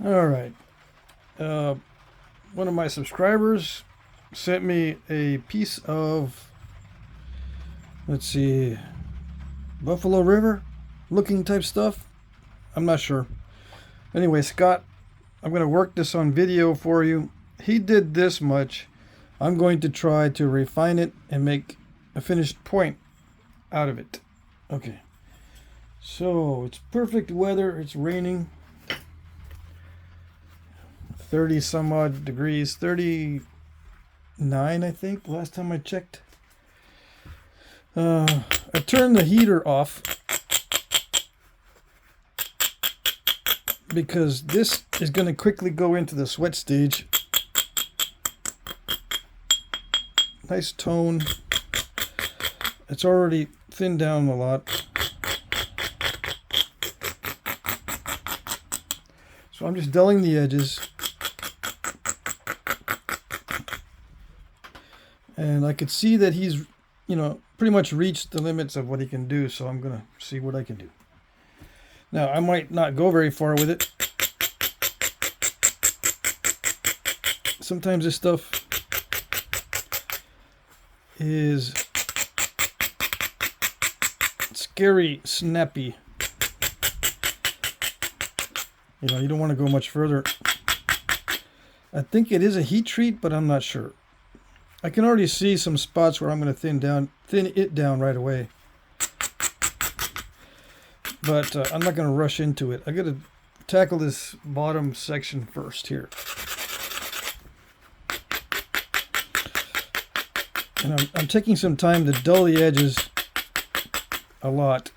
All right. One of my subscribers sent me a piece of, let's see, Buffalo River looking type stuff. I'm not sure. Anyway, Scott, I'm going to work this on video for you. He did this much. I'm going to try to refine it and make a finished point out of it. Okay. So it's perfect weather. It's raining. 30 some odd degrees. 39, I think, last time I checked. I turned the heater off because this is going to quickly go into the sweat stage. Nice tone. It's already thinned down a lot. So I'm just dulling the edges. And I could see that he's, pretty much reached the limits of what he can do. So I'm going to see what I can do. Now, I might not go very far with it. Sometimes this stuff is scary snappy. You don't want to go much further. I think it is a heat treat, but I'm not sure. I can already see some spots where I'm going to thin it down right away. But I'm not going to rush into it. I got to tackle this bottom section first here. And I'm taking some time to dull the edges a lot.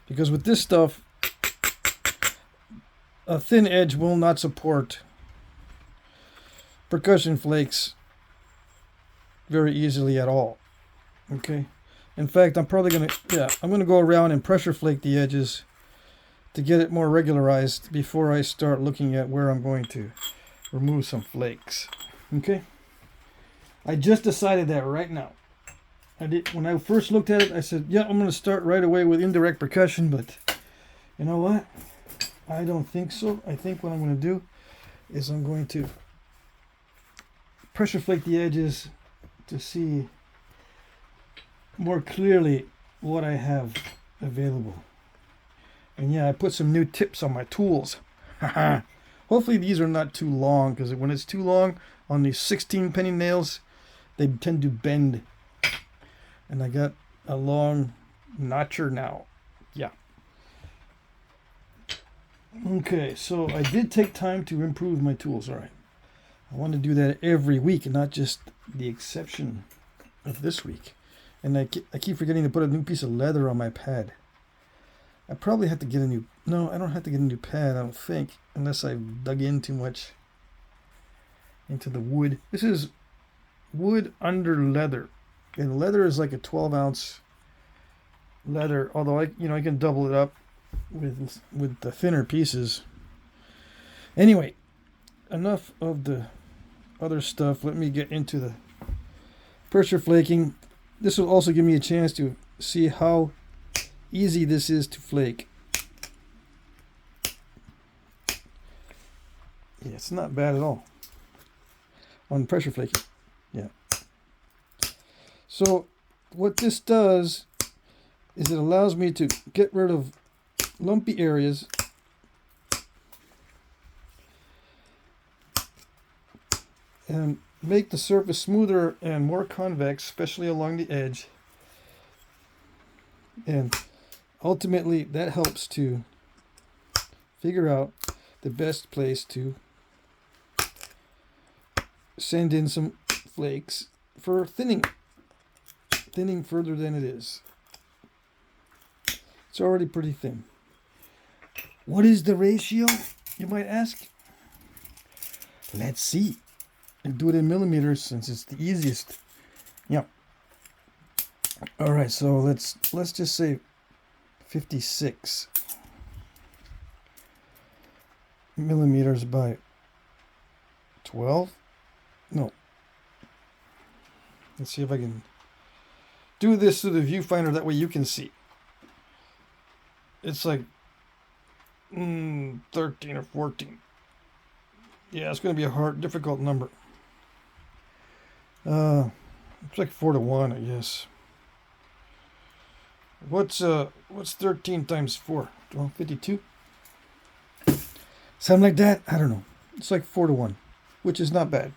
Because with this stuff, a thin edge will not support percussion flakes very easily at all. Okay. In fact, I'm probably going to go around and pressure flake the edges to get it more regularized before I start looking at where I'm going to remove some flakes. Okay. I just decided that right now. When I first looked at it, I said, yeah, I'm going to start right away with indirect percussion, but you know what? I don't think so. I think what I'm going to do is I'm going to pressure flake the edges to see more clearly what I have available. And yeah, I put some new tips on my tools. Hopefully these are not too long, because when it's too long on these 16 penny nails, they tend to bend. And I got a long notcher now. Yeah. Okay, so I did take time to improve my tools. All right. I want to do that every week, and not just the exception of this week. And I keep forgetting to put a new piece of leather on my pad. I probably have to get a new... No, I don't have to get a new pad, I don't think. Unless I've dug in too much into the wood. This is wood under leather. And leather is like a 12-ounce leather. Although, I can double it up with the thinner pieces. Anyway, enough of the other stuff. Let me get into the pressure flaking. This will also give me a chance to see how easy this is to flake. Yeah, it's not bad at all on pressure flaking. Yeah. So what this does is it allows me to get rid of lumpy areas and make the surface smoother and more convex, especially along the edge. And ultimately, that helps to figure out the best place to send in some flakes for thinning further than it is. It's already pretty thin. What is the ratio, you might ask? Let's see. And do it in millimeters since it's the easiest. Yeah. All right, so let's just say 56 millimeters by 12. No. Let's see if I can do this through the viewfinder. That way you can see. It's like 13 or 14. Yeah, it's going to be a difficult number. It's like 4 to 1, I guess. What's 13 times 4? Well, 52? Something like that? I don't know. It's like 4 to 1, which is not bad.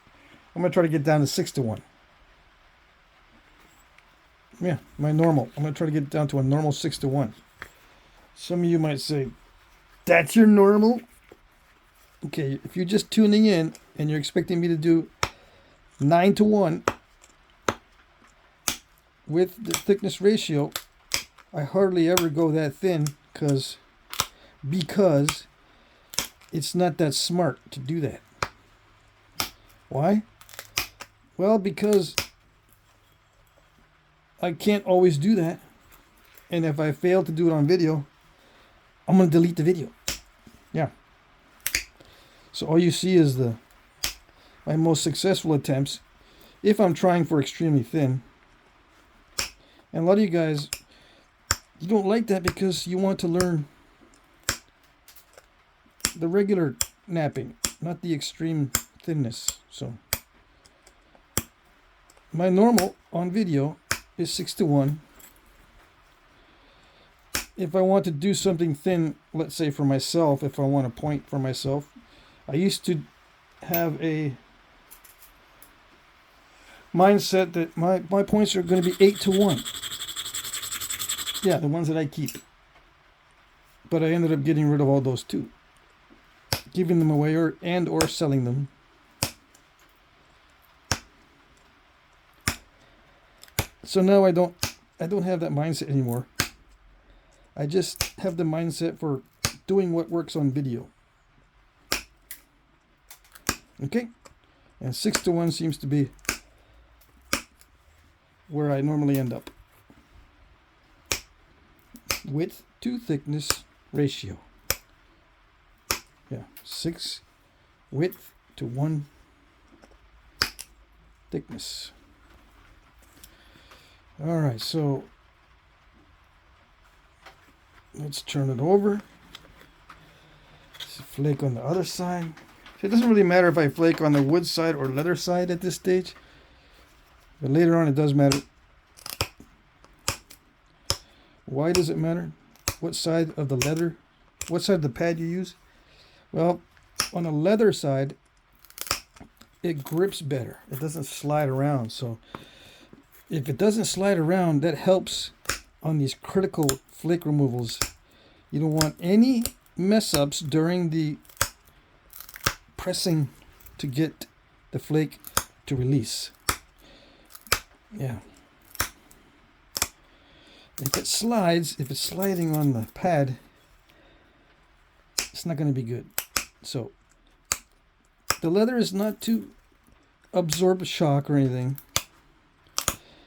I'm going to try to get down to 6 to 1. Yeah, my normal. I'm going to try to get down to a normal 6 to 1. Some of you might say, that's your normal? Okay, if you're just tuning in and you're expecting me to do 9 to 1 with the thickness ratio, I hardly ever go that thin because it's not that smart to do that. Why? Well, because I can't always do that. And if I fail to do it on video, I'm going to delete the video. Yeah. So all you see is my most successful attempts if I'm trying for extremely thin. And a lot of you guys, you don't like that because you want to learn the regular napping, not the extreme thinness. So my normal on video is 6 to 1. If I want to do something thin, let's say for myself, if I want to point for myself, I used to have a mindset that my points are going to be 8 to 1. Yeah, the ones that I keep. But I ended up getting rid of all those too. Giving them away or selling them. So now I don't have that mindset anymore. I just have the mindset for doing what works on video. Okay? And 6 to 1 seems to be where I normally end up. Width to thickness ratio. Yeah, 6 width to 1 thickness. All right, so let's turn it over. Let's flake on the other side. It doesn't really matter if I flake on the wood side or leather side at this stage, but later on it does matter. Why does it matter? What side of the leather, what side of the pad you use? Well, on the leather side, it grips better. It doesn't slide around. So if it doesn't slide around, that helps on these critical flake removals. You don't want any mess ups during the pressing to get the flake to release. Yeah. If it slides, if it's sliding on the pad, it's not going to be good. So the leather is not to absorb shock or anything.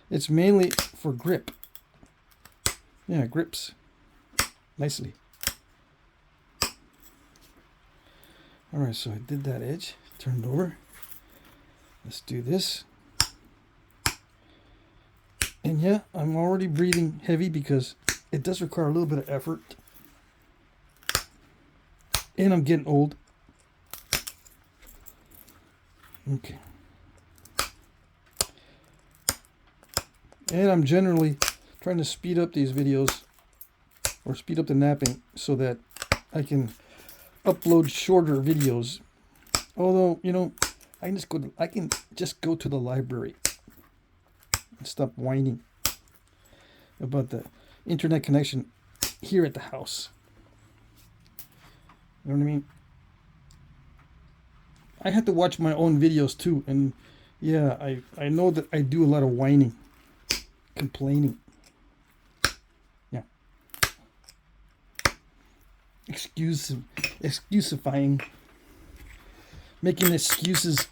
It's mainly for grip. Yeah, it grips nicely. All right, so I did that edge, turned over. Let's do this. And yeah, I'm already breathing heavy because it does require a little bit of effort. And I'm getting old. Okay. And I'm generally trying to speed up these videos or speed up the napping so that I can upload shorter videos. Although, you know, I can just go to the library and stop whining about the internet connection here at the house. You know what I mean? I have to watch my own videos too, and yeah, I know that I do a lot of whining, complaining. Yeah. Excusifying. Making excuses.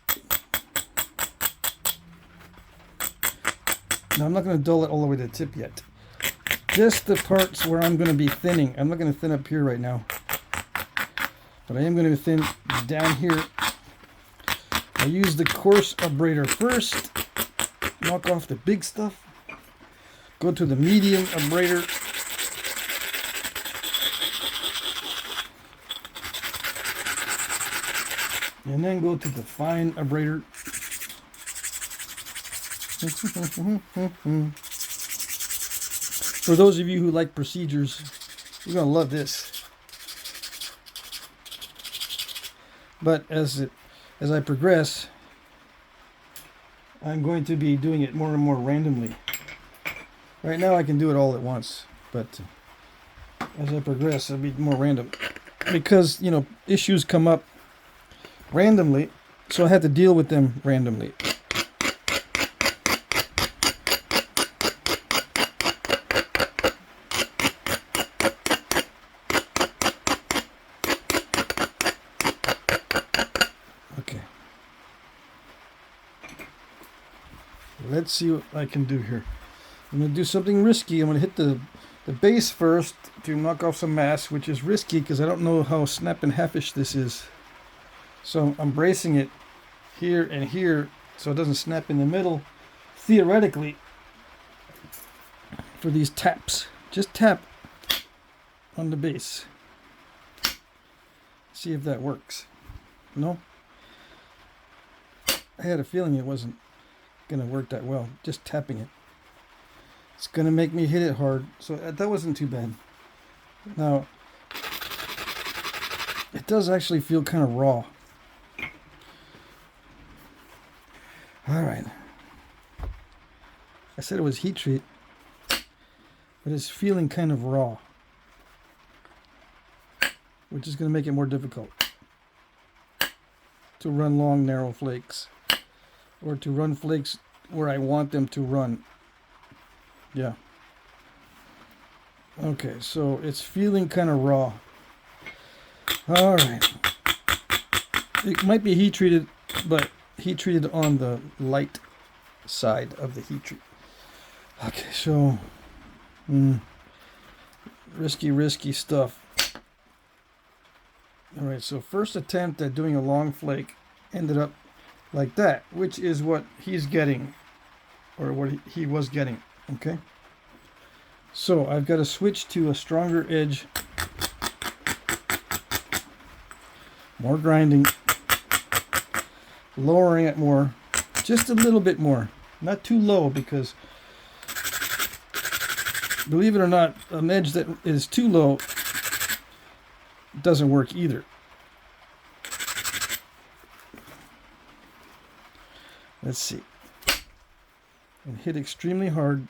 Now I'm not going to dull it all the way to the tip yet. Just the parts where I'm going to be thinning. I'm not going to thin up here right now. But I am going to thin down here. I use the coarse abrader first. Knock off the big stuff. Go to the medium abrader. And then go to the fine abrader. For those of you who like procedures, you're going to love this. But as I progress, I'm going to be doing it more and more randomly. Right now I can do it all at once, but as I progress it'll be more random. Because, you know, issues come up randomly, so I had to deal with them randomly. Okay. Let's see what I can do here. I'm going to do something risky. I'm going to hit the base first to knock off some mass, which is risky because I don't know how snap and halfish this is. So I'm bracing it here and here so it doesn't snap in the middle. Theoretically, for these taps, just tap on the base. See if that works. No? I had a feeling it wasn't going to work that well, just tapping it. It's going to make me hit it hard, so that wasn't too bad. Now, it does actually feel kind of raw. Alright. I said it was heat treat, but it's feeling kind of raw, which is going to make it more difficult to run long, narrow flakes, or to run flakes where I want them to run. Yeah. Okay, so it's feeling kind of raw. Alright. It might be heat treated, but heat treated on the light side of the heat treat. Okay, so risky stuff. Alright, so first attempt at doing a long flake ended up like that, which is what he's getting, or what he was getting. Okay, so I've got to switch to a stronger edge, more grinding, lowering it more, just a little bit more, not too low, because believe it or not, an edge that is too low doesn't work either. Let's see. And hit extremely hard.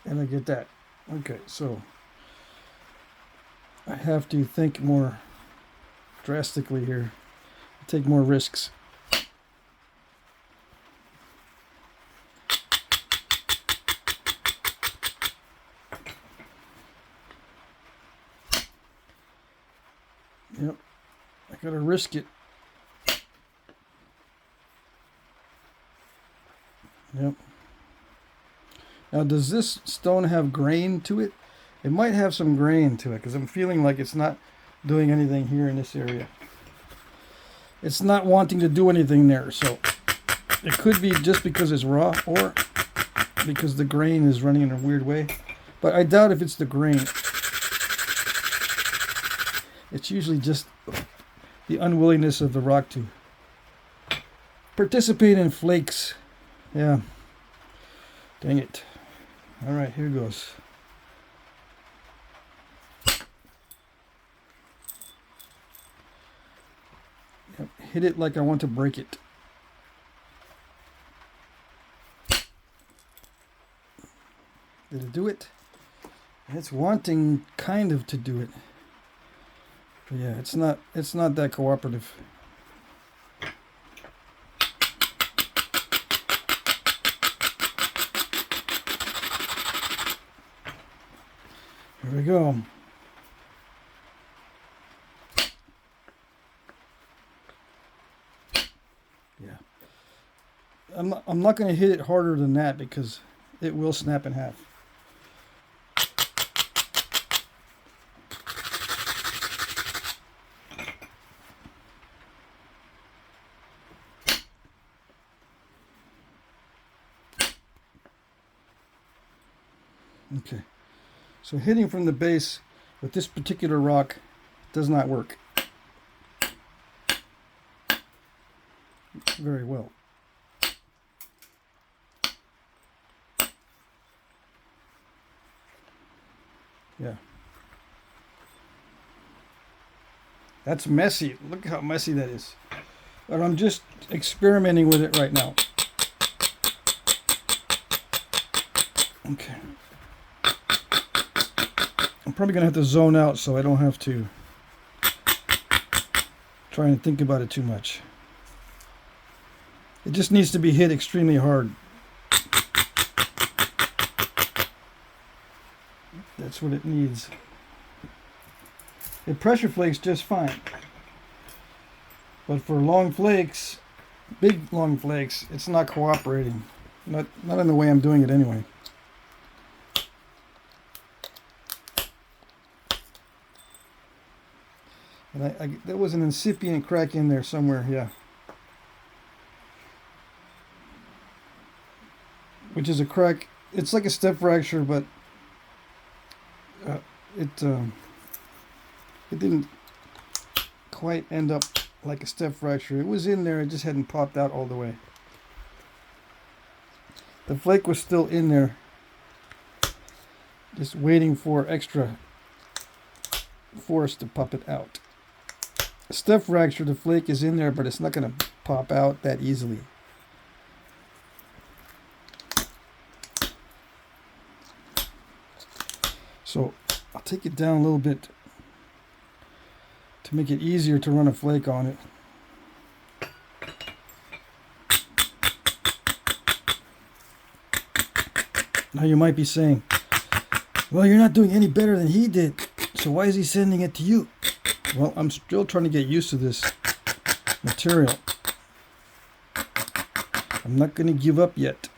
And I get that. Okay, so I have to think more drastically here. Take more risks. Yep, I gotta risk it. Yep. Now, does this stone have grain to it? It might have some grain to it because I'm feeling like it's not doing anything here in this area. It's not wanting to do anything there, so it could be just because it's raw or because the grain is running in a weird way. But I doubt if it's the grain. It's usually just the unwillingness of the rock to participate in flakes. Yeah. Dang it. Alright, here goes. Yep, hit it like I want to break it. Did it do it? It's wanting kind of to do it. But yeah, it's not that cooperative. Here we go. Yeah. I'm not going to hit it harder than that because it will snap in half. Okay. So hitting from the base with this particular rock does not work very well. Yeah. That's messy. Look how messy that is. But I'm just experimenting with it right now. Okay. I'm probably going to have to zone out so I don't have to try and think about it too much. It just needs to be hit extremely hard. That's what it needs. It pressure flakes just fine. But for long flakes, big long flakes, it's not cooperating. Not in the way I'm doing it anyway. And there was an incipient crack in there somewhere, yeah. Which is a crack. It's like a step fracture, but it didn't quite end up like a step fracture. It was in there, it just hadn't popped out all the way. The flake was still in there, just waiting for extra force to pop it out. A step fracture, the flake is in there, but it's not going to pop out that easily. So I'll take it down a little bit to make it easier to run a flake on it. Now you might be saying, well, you're not doing any better than he did, so why is he sending it to you? Well, I'm still trying to get used to this material. I'm not going to give up yet.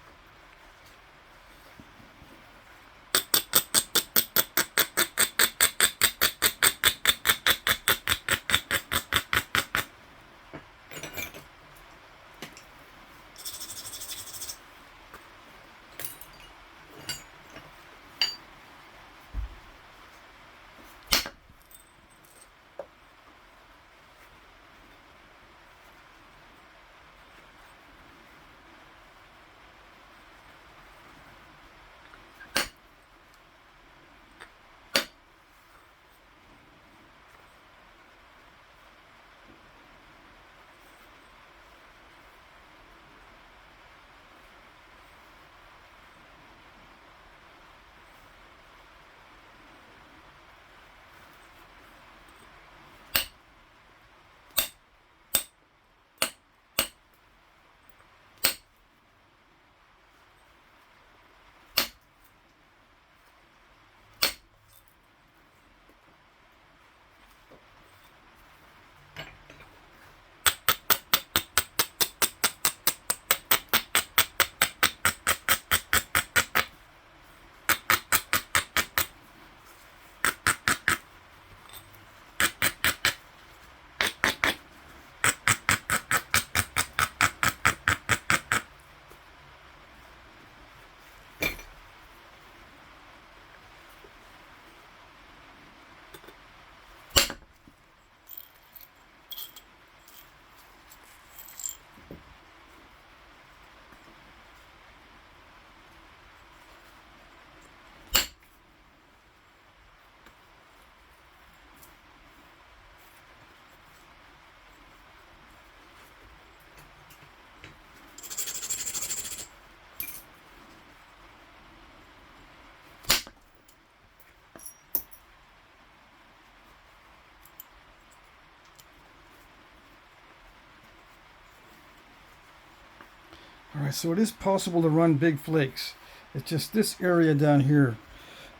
Alright, so it is possible to run big flakes. It's just this area down here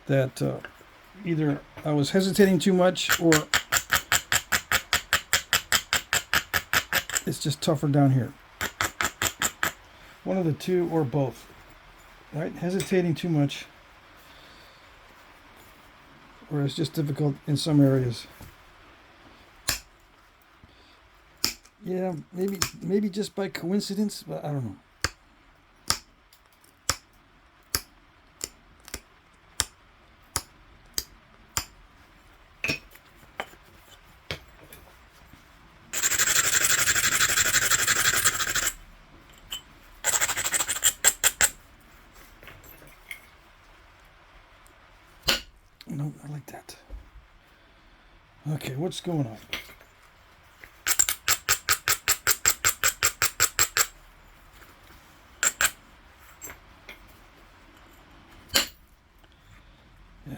that either I was hesitating too much or it's just tougher down here. One of the two or both. Right? Hesitating too much, or it's just difficult in some areas. Yeah, maybe just by coincidence, but I don't know. Okay, what's going on? Yeah.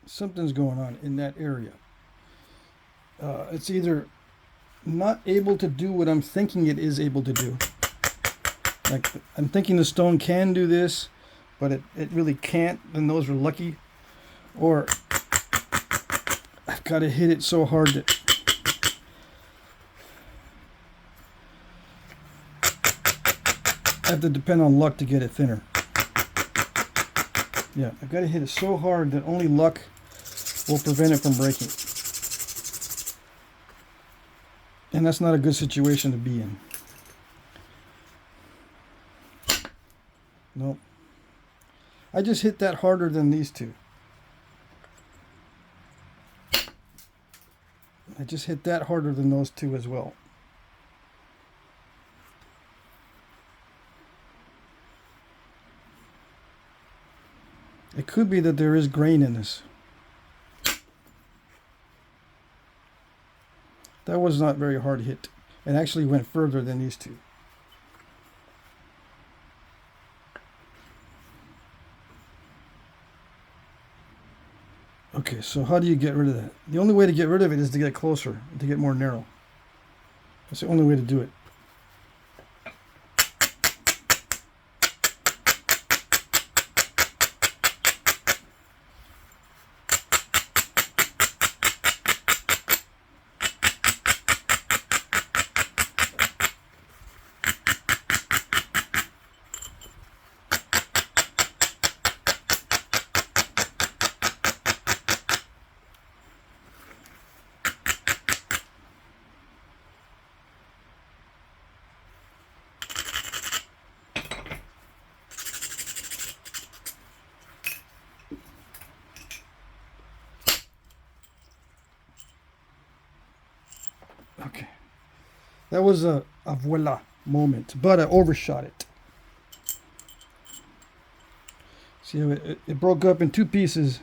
Something's going on in that area. It's either not able to do what I'm thinking it is able to do. Like, I'm thinking the stone can do this, but it really can't, and those are lucky. Or I've got to hit it so hard that I have to depend on luck to get it thinner. Yeah, I've got to hit it so hard that only luck will prevent it from breaking. And that's not a good situation to be in. Nope. I just hit that harder than these two. I just hit that harder than those two as well. It could be that there is grain in this. That was not very hard hit. It actually went further than these two. Okay, so how do you get rid of that? The only way to get rid of it is to get closer, to get more narrow. That's the only way to do it. Okay. That was a voila moment, but I overshot it. See how it broke up in two pieces.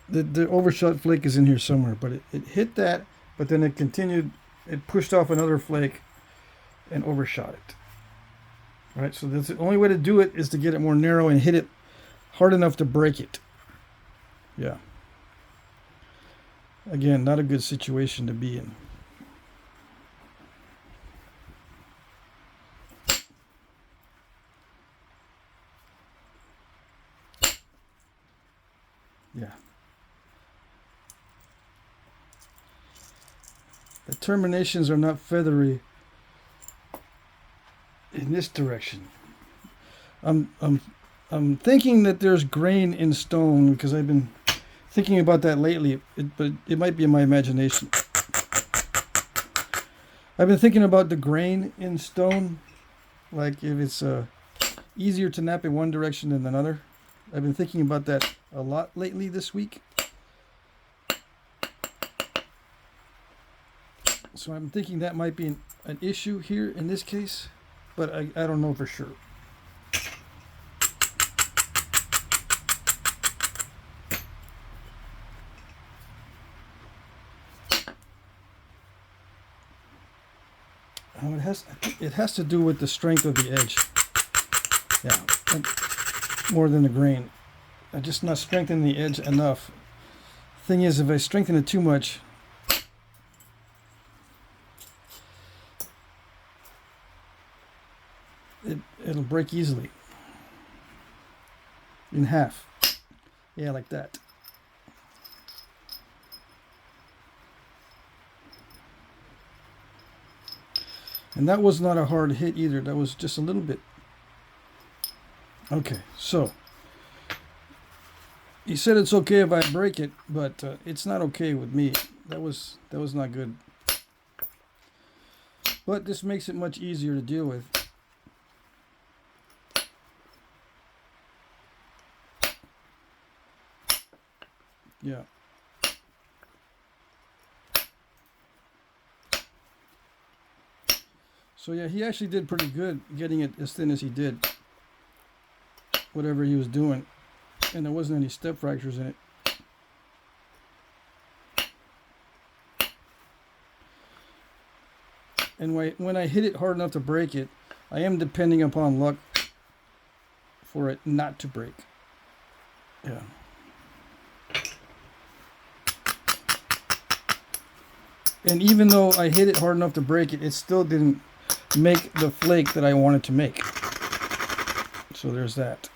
The overshot flake is in here somewhere, but it hit that, but then it continued, it pushed off another flake and overshot it. All right, so that's the only way to do it is to get it more narrow and hit it hard enough to break it. Yeah. Again, not a good situation to be in. Yeah. The terminations are not feathery in this direction. I'm thinking that there's grain in stone because I've been thinking about that lately, but it might be in my imagination. I've been thinking about the grain in stone, like if it's easier to nap in one direction than another. I've been thinking about that a lot lately this week. So I'm thinking that might be an issue here in this case, but I don't know for sure. It has to do with the strength of the edge. Yeah, more than the grain. I'm just not strengthening the edge enough. Thing is, if I strengthen it too much, it'll break easily. In half. Yeah, like that. And that was not a hard hit either. That was just a little bit. Okay, so he said it's okay if I break it, but it's not okay with me. That was not good. But this makes it much easier to deal with. Yeah. So yeah, he actually did pretty good getting it as thin as he did. whatever he was doing, and there wasn't any step fractures in it. And when I hit it hard enough to break it, I am depending upon luck for it not to break. Yeah. And even though I hit it hard enough to break it, it still didn't make the flake that I wanted to make. So there's that.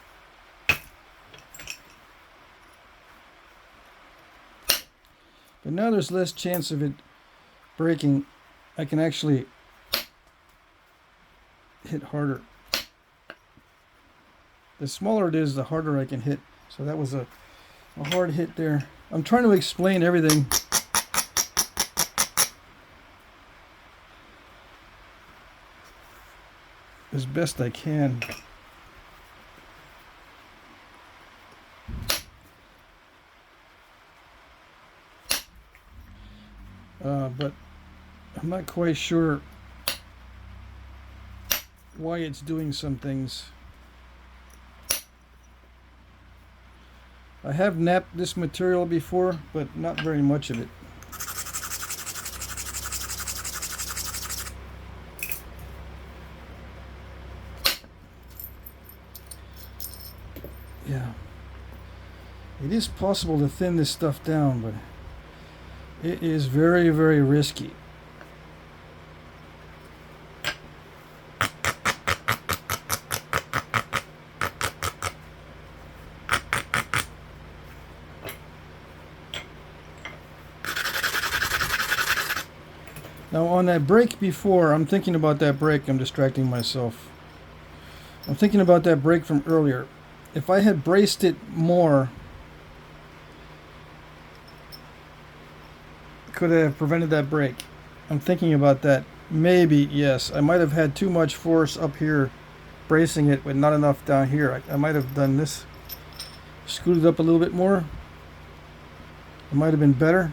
But now there's less chance of it breaking. I can actually hit harder. The smaller it is, the harder I can hit. So that was a hard hit there. I'm trying to explain everything as best I can. But I'm not quite sure why it's doing some things. I have napped this material before, but not very much of it. Yeah. It is possible to thin this stuff down, but it is very, very risky. Now on that break before, I'm thinking about that break, I'm distracting myself. I'm thinking about that break from earlier. If I had braced it more, could I have prevented that break? I'm thinking about that. Maybe, yes. I might have had too much force up here bracing it, but not enough down here. I might have done this. Scooted up a little bit more. It might have been better.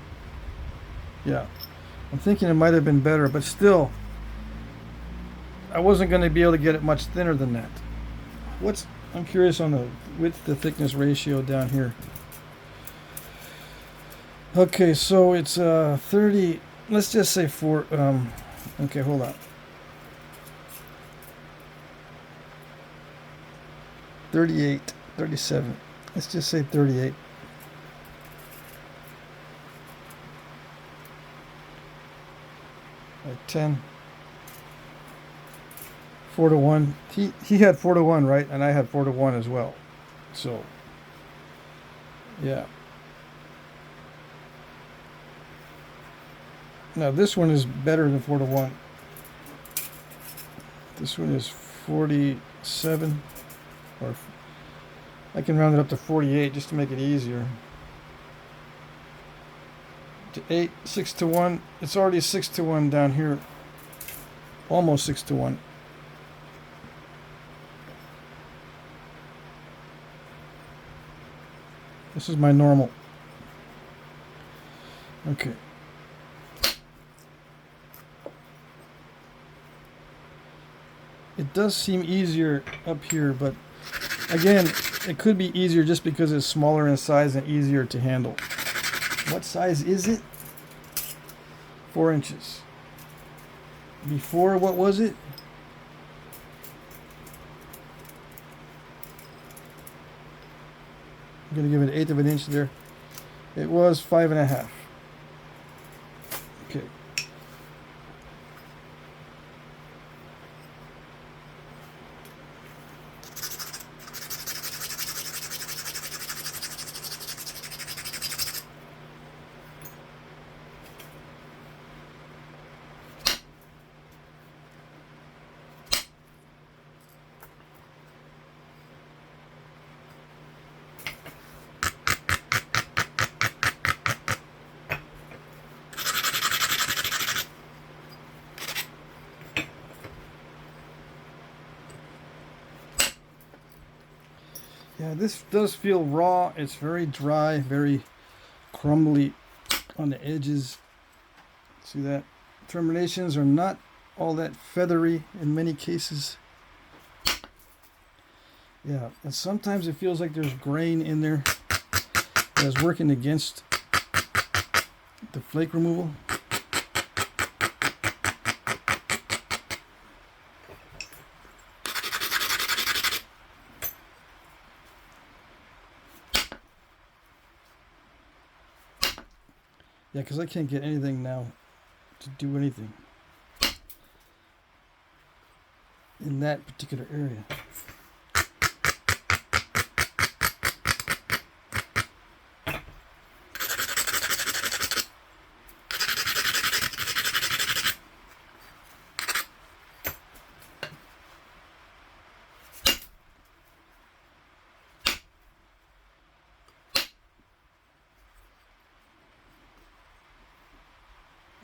Yeah. I'm thinking it might have been better, but still, I wasn't going to be able to get it much thinner than that. I'm curious on the width to thickness ratio down here. Okay, so it's 30, let's just say 4, okay, hold on. 38, 37, let's just say 38. Like 10. 4-to-1. He had 4-to-1, right? And I had 4-to-1 as well. So, yeah. Now this one is better than 4-to-1. This one is 47, or I can round it up to 48 just to make it easier. To 8, 6-to-1. It's already 6-to-1 down here. Almost 6-to-1. This is my normal. Okay. It does seem easier up here, but again, it could be easier just because it's smaller in size and easier to handle. What size is it? 4 inches. Before, what was it? I'm going to give it 1/8 of an inch there. It was 5.5. Okay. Yeah, this does feel raw. It's very dry, very crumbly on the edges. See that? Terminations are not all that feathery in many cases. Yeah, and sometimes it feels like there's grain in there that's working against the flake removal. Yeah, because I can't get anything now to do anything in that particular area.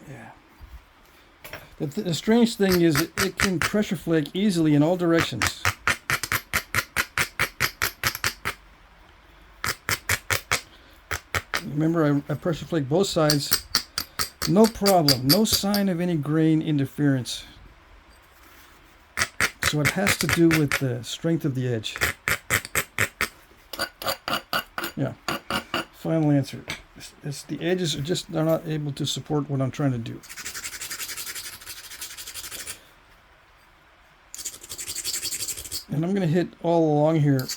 Yeah. The strange thing is it can pressure flake easily in all directions. Remember, I pressure flake both sides. No problem. No sign of any grain interference. So it has to do with the strength of the edge. Yeah. Final answer. It's the edges are just, they're not able to support what I'm trying to do. And I'm going to hit all along here,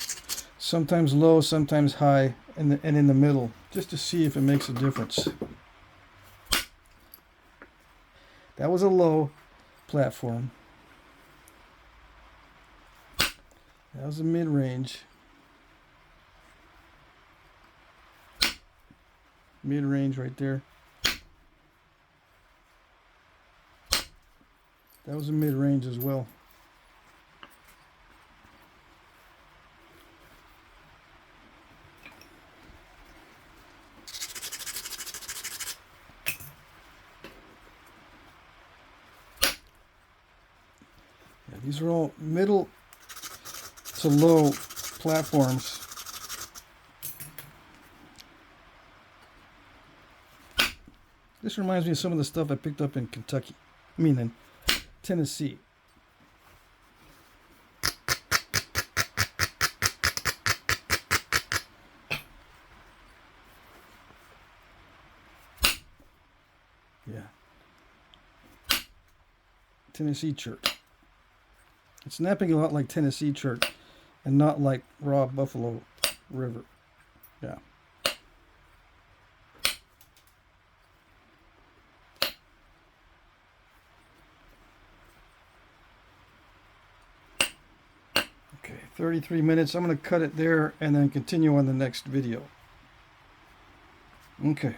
sometimes low, sometimes high, and in the middle, just to see if it makes a difference. That was a low platform. That was a mid-range. Mid-range right there. That was a mid-range as well. Yeah, these are all middle to low platforms. This reminds me of some of the stuff I picked up in Kentucky. I mean in Tennessee. Yeah. Tennessee Chert. It's napping a lot like Tennessee Chert and not like raw Buffalo River. Yeah. Okay, 33 minutes. I'm going to cut it there and then continue on the next video. Okay.